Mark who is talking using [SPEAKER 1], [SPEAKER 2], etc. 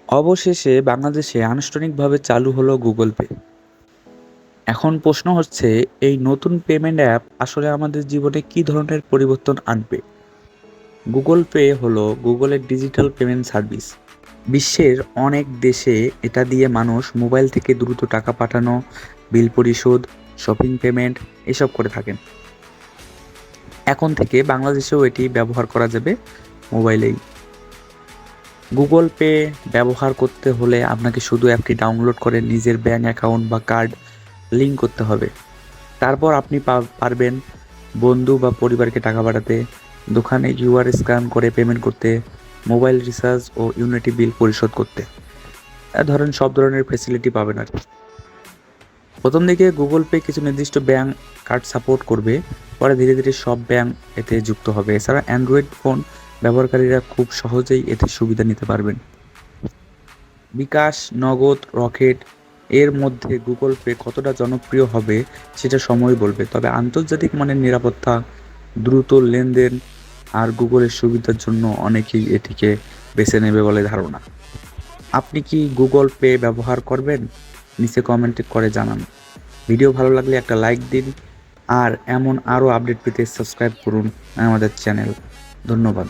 [SPEAKER 1] অবশেষে বাংলাদেশে আনুষ্ঠানিকভাবে চালু হলো গুগল পে। এখন প্রশ্ন হচ্ছে, এই নতুন পেমেন্ট অ্যাপ আসলে আমাদের জীবনে কী ধরনের পরিবর্তন আনবে? গুগল পে হলো গুগলের ডিজিটাল পেমেন্ট সার্ভিস। বিশ্বের অনেক দেশে এটা দিয়ে মানুষ মোবাইল থেকে দ্রুত টাকা পাঠানো, বিল পরিশোধ, শপিং পেমেন্ট এসব করে থাকেন। এখন থেকে বাংলাদেশেও এটি ব্যবহার করা যাবে মোবাইলেই। গুগল পে ব্যবহার করতে হলে আপনাকে শুধু অ্যাপটি ডাউনলোড করে নিজের ব্যাঙ্ক অ্যাকাউন্ট বা কার্ড লিঙ্ক করতে হবে। তারপর আপনি পারবেন বন্ধু বা পরিবারকে টাকা পাঠাতে, দোকানে কিউআর স্ক্যান করে পেমেন্ট করতে, মোবাইল রিচার্জ ও ইউটিলিটি বিল পরিশোধ করতে। ধরেন সব ধরনের ফ্যাসিলিটি পাবেন আর কি। প্রথম দিকে গুগল পে কিছু নির্দিষ্ট ব্যাঙ্ক কার্ড সাপোর্ট করবে, পরে ধীরে ধীরে সব ব্যাঙ্ক এতে যুক্ত হবে। এছাড়া অ্যান্ড্রয়েড ফোন ব্যবহারকারীরা খুব সহজেই এতে সুবিধা নিতে পারবেন। বিকাশ, নগদ, রকেট এর মধ্যে গুগল পে কতটা জনপ্রিয় হবে সেটা সময় বলবে। তবে আন্তর্জাতিক মানের নিরাপত্তা, দ্রুত লেনদেন আর গুগলের সুবিধার জন্য অনেকেই এটিকে বেছে নেবে বলে ধারণা। আপনি কি গুগল পে ব্যবহার করবেন? নিচে কমেন্ট করে জানান। ভিডিও ভালো লাগলে একটা লাইক দিন, আর এমন আরও আপডেট পেতে সাবস্ক্রাইব করুন আমাদের চ্যানেল। ধন্যবাদ।